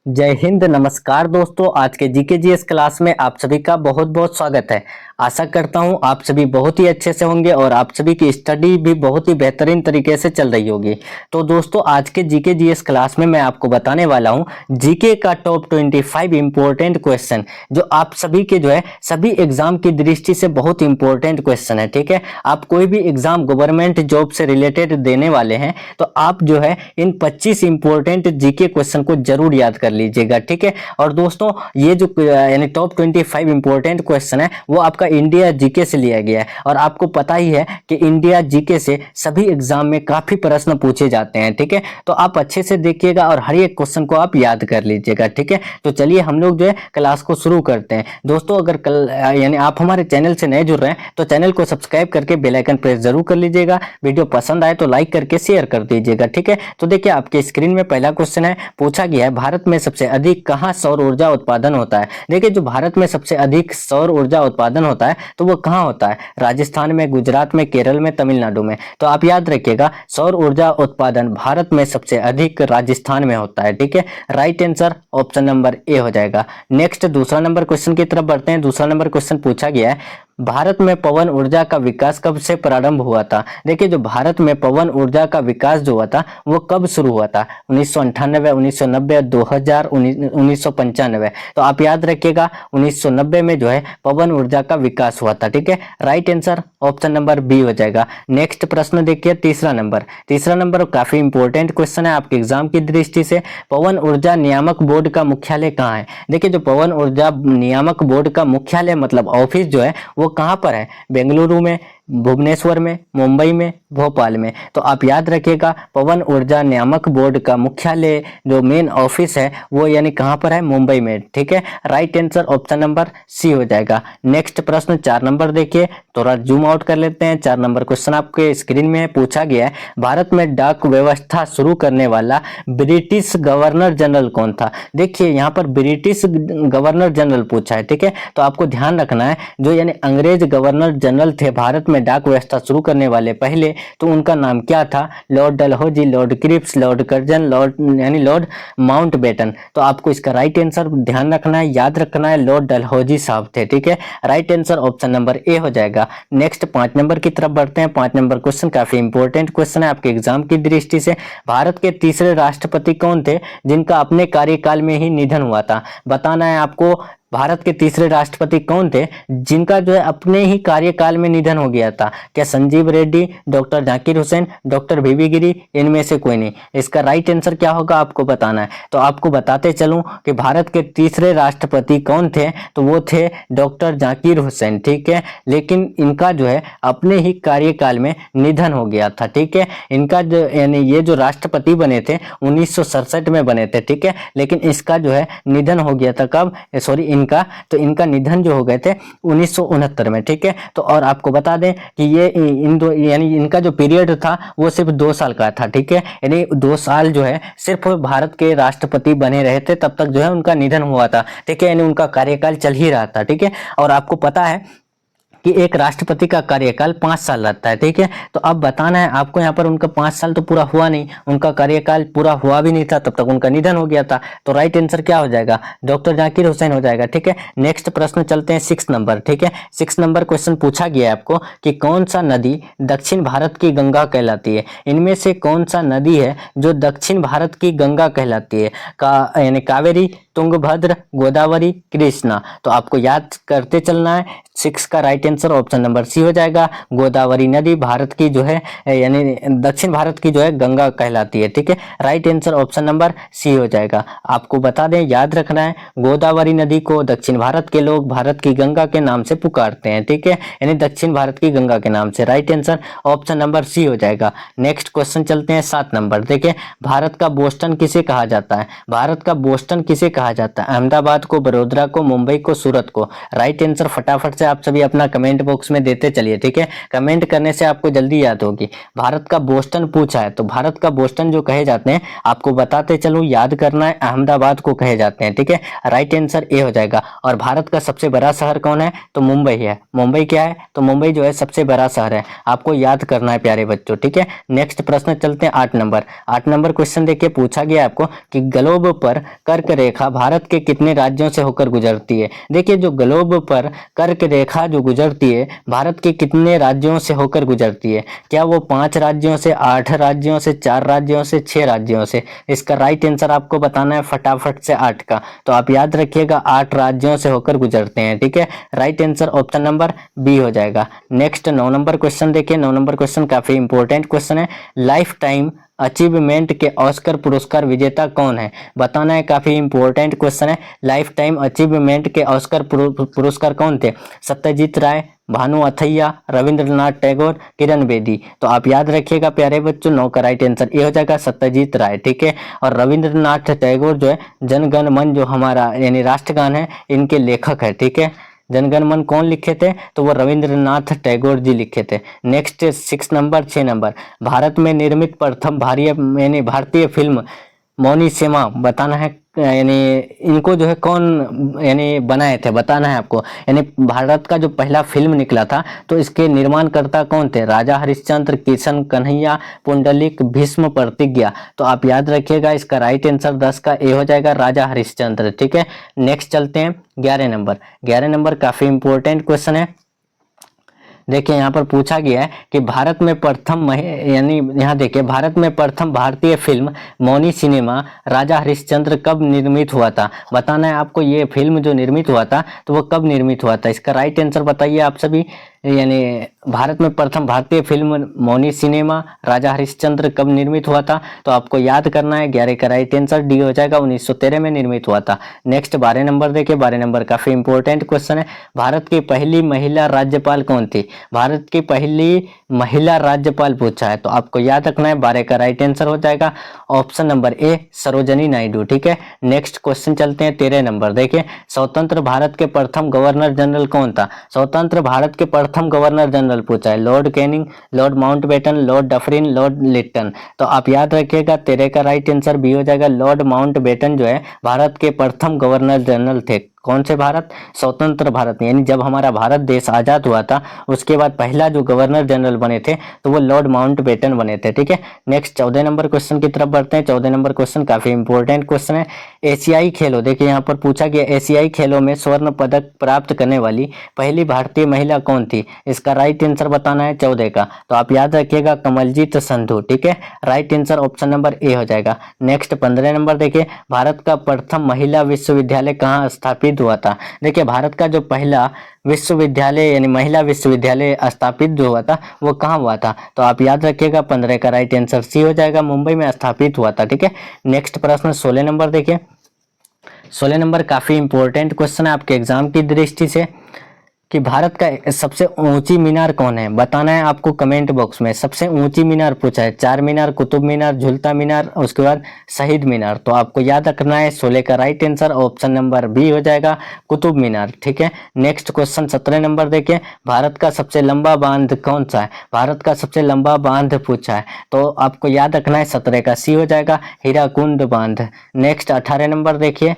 जय हिंद। नमस्कार दोस्तों, आज के जीके जीएस क्लास में आप सभी का बहुत बहुत स्वागत है। आशा करता हूं आप सभी बहुत ही अच्छे से होंगे और आप सभी की स्टडी भी बहुत ही बेहतरीन तरीके से चल रही होगी। तो दोस्तों, आज के जीके जीएस क्लास में मैं आपको बताने वाला हूं जीके का टॉप 25 इंपॉर्टेंट क्वेश्चन, जो आप सभी के सभी एग्जाम की दृष्टि से बहुत इंपॉर्टेंट क्वेश्चन है। ठीक है, आप कोई भी एग्जाम गवर्नमेंट जॉब से रिलेटेड देने वाले हैं तो आप इन 25 इंपॉर्टेंट जीके क्वेश्चन को जरूर याद कर लीजिएगा। ठीक है, और दोस्तों ये जो यानी टॉप 25 इंपॉर्टेंट क्वेश्चन है वो आपका इंडिया जीके से लिया गया है। और आपको पता ही है कि इंडिया जीके से सभी एग्जाम में काफी प्रश्न पूछे जाते हैं। ठीक है, तो आप अच्छे से देखिएगा और हर एक क्वेश्चन को आप याद कर लीजिएगा। ठीक है, तो चलिए हम लोग क्लास को शुरू करते हैं। दोस्तों, अगर कल यानी आप हमारे चैनल से नए जुड़ रहे हैं तो चैनल को सब्सक्राइब करके बेल आइकन प्रेस जरूर कर लीजिएगा। वीडियो पसंद आए तो लाइक करके शेयर कर दीजिएगा। ठीक है, तो देखिए आपके स्क्रीन में पहला क्वेश्चन है, पूछा गया है भारत में सबसे अधिक कहाँ सौर ऊर्जा उत्पादन होता है। देखिए, जो भारत में सबसे अधिक सौर ऊर्जा उत्पादन होता है तो वो कहाँ होता है? राजस्थान में, गुजरात में, केरल में, तमिलनाडु में। तो आप याद रखिएगा, सौर ऊर्जा उत्पादन भारत में सबसे अधिक राजस्थान में होता है। ठीक है, right answer option number A हो जाएगा। नेक्स्ट दूसरा नंबर क्वेश्चन की तरफ बढ़ते हैं। दूसरा नंबर क्वेश्चन पूछा गया है, भारत में पवन ऊर्जा का विकास कब से प्रारंभ हुआ था। देखिए, जो भारत में पवन ऊर्जा का विकास जो हुआ था वो कब शुरू हुआ था? 1998, 1990, 2000, 1995। तो आप याद रखिएगा 1990 में पवन ऊर्जा का विकास हुआ था। ठीक है, right answer option number B हो जाएगा। नेक्स्ट प्रश्न देखिए, तीसरा नंबर काफी इंपॉर्टेंट क्वेश्चन है आपके एग्जाम की दृष्टि से। पवन ऊर्जा नियामक बोर्ड का मुख्यालय कहाँ है? देखिए, जो पवन ऊर्जा नियामक बोर्ड का मुख्यालय मतलब ऑफिस वो कहां पर है? बेंगलुरु में, भुवनेश्वर में, मुंबई में, भोपाल में। तो आप याद रखिएगा पवन ऊर्जा नियामक बोर्ड का मुख्यालय जो मेन ऑफिस है वो यानी कहां पर है? मुंबई में। ठीक है, right answer option number C हो जाएगा। नेक्स्ट प्रश्न 4 नंबर देखिए, थोड़ा जूम आउट कर लेते हैं। 4 नंबर क्वेश्चन आपके स्क्रीन में पूछा गया है, भारत में डाक व्यवस्था शुरू करने वाला ब्रिटिश गवर्नर जनरल कौन था? देखिए, यहाँ पर ब्रिटिश गवर्नर जनरल पूछा है। ठीक है, तो आपको ध्यान रखना है जो यानी अंग्रेज गवर्नर जनरल थे भारत में डाक व्यवस्था शुरू करने वाले पहले, तो उनका नाम क्या था? Lord Dalhousie, lord Cripps, lord Curzon, lord Mountbatten. तो आपको इसका राइट आंसर ध्यान रखना है, याद रखना है, लॉर्ड डलहौजी साहब थे। ठीक है, right answer option number A हो जाएगा। नेक्स्ट 5 नंबर की तरफ बढ़ते हैं। 5 नंबर क्वेश्चन काफी इंपॉर्टेंट क्वेश्चन है आपके एग्जाम की दृष्टि से। भारत के तीसरे राष्ट्रपति कौन थे जिनका अपने कार्यकाल में ही निधन हुआ था? बताना है आपको, भारत के तीसरे राष्ट्रपति कौन थे जिनका अपने ही कार्यकाल में निधन हो गया था? क्या संजीव रेड्डी, डॉक्टर जाकिर हुसैन, डॉक्टर वीवी गिरी, इनमें से कोई नहीं? इसका राइट आंसर क्या होगा आपको बताना है। तो आपको बताते चलूं कि भारत के तीसरे राष्ट्रपति कौन थे, तो वो थे डॉक्टर जाकिर हुसैन। ठीक है, लेकिन इनका अपने ही कार्यकाल में निधन हो गया था। ठीक है, इनका यानी ये जो राष्ट्रपति बने थे 1967 में बने थे। ठीक है, लेकिन इसका निधन हो गया था कब? सॉरी, इनका निधन जो हो गए थे 1969 में। ठीक है, तो और आपको बता दें कि ये यानी इनका जो पीरियड था वो सिर्फ 2 साल का था। ठीक है, यानी 2 साल सिर्फ भारत के राष्ट्रपति बने रहे थे, तब तक उनका निधन हुआ था। ठीक है, यानी उनका कार्यकाल चल ही रहा था। ठीक है, और आपको पता है कि एक राष्ट्रपति का कार्यकाल 5 साल रहता है। ठीक है, तो अब बताना है आपको, यहाँ पर उनका 5 साल तो पूरा हुआ नहीं, उनका कार्यकाल पूरा हुआ भी नहीं था, तब तक उनका निधन हो गया था। तो राइट आंसर क्या हो जाएगा? डॉक्टर जाकिर हुसैन हो जाएगा। ठीक है, नेक्स्ट प्रश्न चलते हैं 6 नंबर। ठीक है, 6 नंबर क्वेश्चन पूछा गया है आपको कि कौन सा नदी दक्षिण भारत की गंगा कहलाती है? इनमें से कौन सा नदी है जो दक्षिण भारत की गंगा कहलाती है? यानी कावेरी, तुंगभद्र, गोदावरी, कृष्णा। तो आपको याद करते चलना है। 6 का right answer option number C हो जाएगा। गोदावरी नदी भारत की यानी दक्षिण भारत की गंगा कहलाती है। ठीक है, right answer option number C हो जाएगा। आपको बता दें, याद रखना है, गोदावरी नदी को दक्षिण भारत के लोग भारत की गंगा के नाम से पुकारते हैं। ठीक है, यानी दक्षिण भारत की गंगा के नाम से। Right answer option number C हो जाएगा। नेक्स्ट क्वेश्चन चलते हैं 7 नंबर। देखिए, भारत का बोस्टन किसे कहा जाता है? भारत का बोस्टन किसे कहा जाता है? अहमदाबाद को, बड़ोदरा को, मुंबई को, सूरत को? राइट आंसर फटाफट से आप सभी अपना कमेंट कमेंट बॉक्स में देते चलिए, ठीक है। कमेंट करने से आपको जल्दी याद होगी। भारत का बोस्टन पूछा है, तो भारत का बोस्टन जो कहे जाते हैं, आपको बताते चलूं, याद करना है, अहमदाबाद को कहे जाते हैं, ठीक है। राइट आंसर ए हो जाएगा। और भारत का सबसे बड़ा शहर कौन है, तो मुंबई है। मुंबई क्या है, तो मुंबई जो है सबसे बड़ा शहर है, आपको याद करना है प्यारे बच्चों, ठीक है। नेक्स्ट प्रश्न चलते हैं 8 नंबर। 8 नंबर क्वेश्चन देखिए, पूछा गया आपको कि ग्लोब पर कर्क रेखा भारत के कितने राज्यों से होकर गुजरती है। देखिए जो ग्लोब पर कर्क रेखा जो गुजरती है, भारत के कितने राज्यों से होकर गुजरती है। क्या वो 5 राज्यों से, 8 राज्यों से, 4 राज्यों से, 6 राज्यों से। इसका राइट आंसर आपको बताना है फटाफट से 8 का। तो आप याद रखिएगा 8 राज्यों से होकर गुजरते हैं, ठीक है। Right answer option number B हो जाएगा। नेक्स्ट 9 नंबर क्वेश्चन देखिए। 9 नंबर क्वेश्चन काफी इंपॉर्टेंट क्वेश्चन है। लाइफ टाइम अचीवमेंट के ऑस्कर पुरस्कार विजेता कौन है, बताना है। काफी इंपॉर्टेंट क्वेश्चन है। लाइफ टाइम अचीवमेंट के ऑस्कर पुरस्कार कौन थे। सत्यजीत राय, भानु अथैया, रविंद्रनाथ टैगोर, किरण बेदी। तो आप याद रखिएगा प्यारे बच्चों, 9 का राइट आंसर ये हो जाएगा सत्यजीत राय, ठीक है। और रविंद्रनाथ टैगोर जो है जनगण मन जो हमारा यानी राष्ट्रगान है, इनके लेखक है, ठीक है। जनगण मन कौन लिखे थे, तो वो रविंद्रनाथ टैगोर जी लिखे थे। नेक्स्ट 6 नंबर 6 नंबर, भारत में निर्मित प्रथम भारतीय फिल्म मौनी सिमा, बताना है। यानी इनको जो है कौन यानी बनाए थे, बताना है आपको। यानी भारत का जो पहला फिल्म निकला था, तो इसके निर्माणकर्ता कौन थे। राजा हरिश्चंद्र, किशन कन्हैया, पुंडलिक, भीष्म, प्रतिज्ञा। तो आप याद रखिएगा इसका राइट आंसर 10 का ए हो जाएगा, राजा हरिश्चंद्र, ठीक है। नेक्स्ट चलते हैं 11 नंबर। 11 नंबर काफी इंपॉर्टेंट क्वेश्चन है। देखिए यहाँ पर पूछा गया है कि भारत में प्रथम यानी यहाँ देखिए, भारत में प्रथम भारतीय फिल्म मौनी सिनेमा राजा हरिश्चंद्र कब निर्मित हुआ था, बताना है आपको। ये फिल्म जो निर्मित हुआ था, तो वो कब निर्मित हुआ था, इसका राइट आंसर बताइए आप सभी। यानी भारत में प्रथम भारतीय फिल्म मौनी सिनेमा राजा हरिश्चंद्र कब निर्मित हुआ था, तो आपको याद करना है। 11 का राइट आंसर डी हो जाएगा, 1913 में निर्मित हुआ था। नेक्स्ट 12 नंबर देखिए। 12 नंबर काफी इंपॉर्टेंट क्वेश्चन है। भारत की पहली महिला राज्यपाल कौन थी, भारत की पहली महिला राज्यपाल पूछा है, तो आपको याद रखना है। 12 का राइट आंसर हो जाएगा option number A, Sarojini Naidu, ठीक है। नेक्स्ट क्वेश्चन चलते हैं 13 नंबर देखिए। स्वतंत्र भारत के प्रथम गवर्नर जनरल कौन था, स्वतंत्र भारत के प्रथम गवर्नर जनरल पूछा है। Lord Canning, Lord Mountbatten, Lord Dufferin, Lord Lytton. तो आप याद रखिएगा 13 का राइट आंसर बी हो जाएगा। लॉर्ड माउंटबेटन जो है भारत के प्रथम गवर्नर जनरल थे। कौन से भारत, स्वतंत्र भारत में, यानी जब हमारा भारत देश आजाद हुआ था, उसके बाद पहला जो गवर्नर जनरल बने थे, तो वो लॉर्ड माउंटबेटन बने थे, ठीक है। नेक्स्ट 14 नंबर क्वेश्चन की तरफ बढ़ते हैं। 14 नंबर क्वेश्चन काफी इंपॉर्टेंट क्वेश्चन है। एशियाई खेलों, देखिए यहाँ पर पूछा गया एशियाई खेलों में स्वर्ण पदक प्राप्त करने वाली पहली भारतीय महिला कौन थी, इसका राइट आंसर बताना है 14 का। तो आप याद रखिएगा कमलजीत संधू, ठीक है। Right answer option number A हो जाएगा। नेक्स्ट 15 नंबर देखिए। भारत का प्रथम महिला विश्वविद्यालय कहाँ स्थापित हुआ था। देखिए भारत का जो पहला विश्वविद्यालय यानी महिला विश्वविद्यालय स्थापित जो हुआ था, वो कहाँ हुआ था, तो आप याद रखिएगा 15 का राइट आंसर सी हो जाएगा, मुंबई में स्थापित हुआ था, ठीक है। नेक्स्ट प्रश्न 16 नंबर देखिए। 16 नंबर काफी इंपॉर्टेंट क्वेश्चन है आपके एग्जाम की दृष्टि से कि भारत का सबसे ऊंची मीनार कौन है, बताना है आपको कमेंट बॉक्स में। सबसे ऊंची मीनार पूछा है, चार मीनार, कुतुब मीनार, झुलता मीनार, उसके बाद शहीद मीनार। तो आपको याद रखना है 16 का right answer option number B हो जाएगा, कुतुब मीनार, ठीक है। नेक्स्ट क्वेश्चन 17 नंबर देखिए। भारत का सबसे लंबा बांध कौन सा है, भारत का सबसे लंबा बांध पूछा है, तो आपको याद रखना है 17 का सी हो जाएगा, हीराकुंड बांध। नेक्स्ट 18 नंबर देखिए।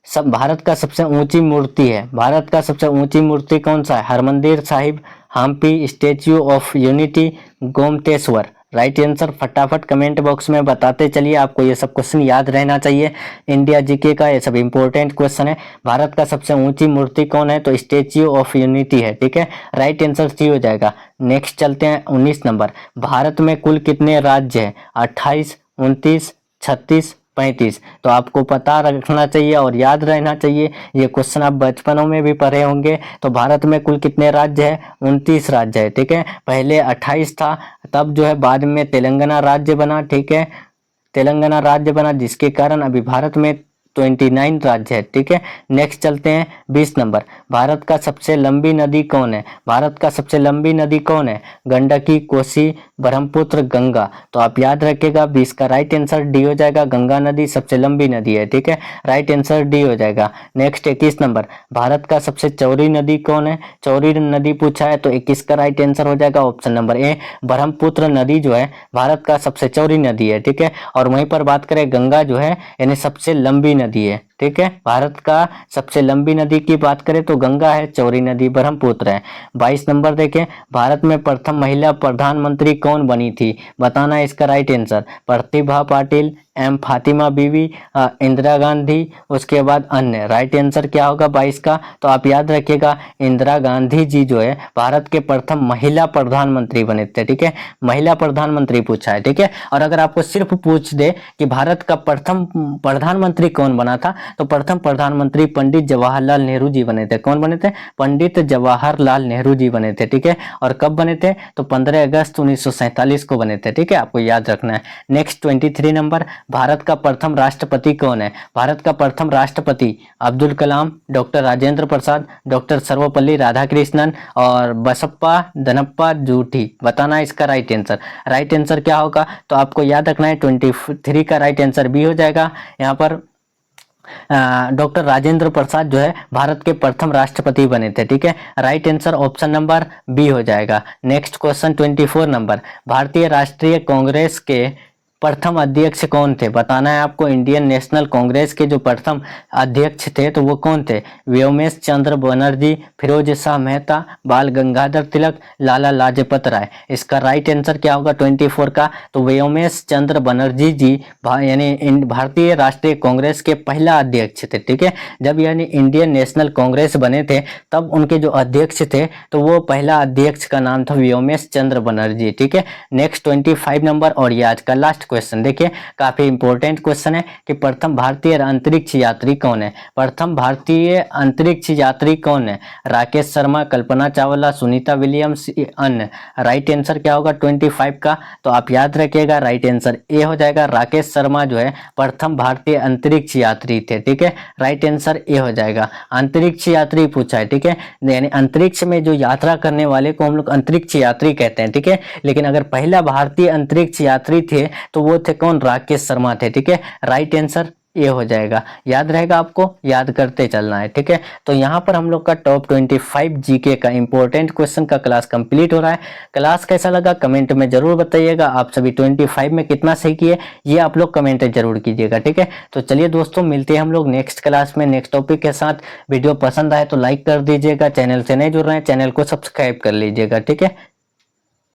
सब भारत का सबसे ऊंची मूर्ति है, भारत का सबसे ऊंची मूर्ति कौन सा है, Harmandir Sahib, Hampi, statue of unity, Gomateshwara. Right answer फटाफट कमेंट बॉक्स में बताते चलिए, आपको ये सब क्वेश्चन याद रहना चाहिए। इंडिया जीके का ये सब इंपॉर्टेंट क्वेश्चन है। भारत का सबसे ऊंची मूर्ति कौन है, तो स्टेच्यू ऑफ यूनिटी है, ठीक है। राइट आंसर सी हो जाएगा। नेक्स्ट चलते हैं 19 नंबर। भारत में कुल कितने राज्य है, 28, 29, 36, 35। तो आपको पता रखना चाहिए और याद रहना चाहिए, ये क्वेश्चन आप बचपनों में भी पढ़े होंगे। तो भारत में कुल कितने राज्य है, 29 राज्य है, ठीक है। पहले 28 था, तब जो है बाद में तेलंगाना राज्य बना, ठीक है। तेलंगाना राज्य बना, जिसके कारण अभी भारत में 29 राज्य है, ठीक है। नेक्स्ट चलते हैं 20 नंबर। भारत का सबसे लंबी नदी कौन है, भारत का सबसे लंबी नदी कौन है, गंडकी, कोसी, ब्रह्मपुत्र, गंगा। तो आप याद रखिएगा 20 का राइट आंसर डी हो जाएगा। गंगा नदी सबसे लंबी नदी है, ठीक है, राइट आंसर डी हो जाएगा। नेक्स्ट 21 नंबर, भारत का सबसे चौड़ी नदी कौन है? चौड़ी नदी पूछा है तो 21 का राइट आंसर हो जाएगा ऑप्शन नंबर ए, ब्रह्मपुत्र नदी जो है भारत का सबसे चौड़ी नदी है, ठीक है। और वहीं पर बात करें गंगा जो है यानी सबसे लंबी नदी है, ठीक है। भारत का सबसे लंबी नदी की बात करें तो गंगा है, चौड़ी नदी ब्रह्मपुत्र है। 22 नंबर देखें, भारत में प्रथम महिला प्रधानमंत्री कौन बनी थी? बताना है इसका right answer. Pratibha Patil, M Fatima बीवी, इंदिरा गांधी, उसके बाद अन्य। राइट आंसर क्या होगा 22 का? तो आप याद रखिएगा इंदिरा गांधी जी जो है भारत के प्रथम महिला प्रधानमंत्री बने थे, ठीक है। महिला प्रधानमंत्री पूछा है, ठीक है। और अगर आपको सिर्फ पूछ दे कि भारत का प्रथम प्रधानमंत्री कौन बना था, तो प्रथम प्रधानमंत्री पंडित जवाहरलाल नेहरू जी बने थे। कौन बने थे? पंडित जवाहरलाल नेहरू जी बने थे, ठीक है। और कब बने थे? तो 15 अगस्त 1947 को बने थे, ठीक है, आपको याद रखना है। नेक्स्ट 23 नंबर, भारत का प्रथम राष्ट्रपति कौन है? भारत का प्रथम राष्ट्रपति अब्दुल कलाम, डॉक्टर राजेंद्र प्रसाद, डॉक्टर सर्वपल्ली राधाकृष्णन और बसप्पा दनप्पा जूठी। बताना है इसका राइट आंसर। राइट आंसर क्या होगा? तो आपको याद रखना है 23 का राइट आंसर बी हो जाएगा। यहाँ पर डॉक्टर राजेंद्र प्रसाद जो है भारत के प्रथम राष्ट्रपति बने थे, ठीक है। Right answer option number B हो जाएगा। नेक्स्ट क्वेश्चन 24 नंबर, भारतीय राष्ट्रीय कांग्रेस के प्रथम अध्यक्ष कौन थे? बताना है आपको। इंडियन नेशनल कांग्रेस के जो प्रथम अध्यक्ष थे तो वो कौन थे? व्योमेश चंद्र बनर्जी, फिरोज शाह मेहता, बाल गंगाधर तिलक, लाला लाजपत राय। इसका राइट आंसर क्या होगा 24 का? तो व्योमेश चंद्र बनर्जी जी यानी भारतीय राष्ट्रीय कांग्रेस के पहला अध्यक्ष थे, ठीक है। जब यानी इंडियन नेशनल कांग्रेस बने थे तब उनके जो अध्यक्ष थे तो वो पहला अध्यक्ष का नाम था व्योमेश चंद्र बनर्जी, ठीक है। नेक्स्ट 25 नंबर, और ये आज का लास्ट क्वेश्चन देखिए, काफी इंपॉर्टेंट क्वेश्चन है कि प्रथम भारतीय अंतरिक्ष यात्री कौन है? प्रथम भारतीय अंतरिक्ष यात्री कौन है? राकेश शर्मा, कल्पना चावला, सुनीता विलियम्स, अन्य। राइट आंसर क्या होगा 25 का? तो आप याद रखिएगा राइट आंसर ए हो जाएगा। राकेश शर्मा जो है प्रथम भारतीय अंतरिक्ष यात्री थे, ठीक है। राइट आंसर ए हो जाएगा। अंतरिक्ष यात्री पूछा है, ठीक है, यानी अंतरिक्ष में जो यात्रा करने वाले को हम लोग अंतरिक्ष यात्री कहते हैं, ठीक है। लेकिन अगर पहला भारतीय अंतरिक्ष यात्री थे तो वो थे कौन? राकेश शर्मा थे, ठीक है। राइट आंसर ये हो जाएगा। याद रहेगा, आपको याद करते चलना है, ठीक है। तो यहाँ पर हम लोग का टॉप 25 जीके का इंपॉर्टेंट क्वेश्चन का क्लास कंप्लीट हो रहा है। क्लास कैसा लगा कमेंट में जरूर बताइएगा। आप सभी 25 में कितना सही किए ये आप लोग कमेंट जरूर कीजिएगा, ठीक है। तो चलिए दोस्तों, मिलते हैं हम लोग नेक्स्ट क्लास में नेक्स्ट टॉपिक के साथ। वीडियो पसंद आए तो लाइक कर दीजिएगा, चैनल से नहीं जुड़ रहे हैं चैनल को सब्सक्राइब कर लीजिएगा, ठीक है।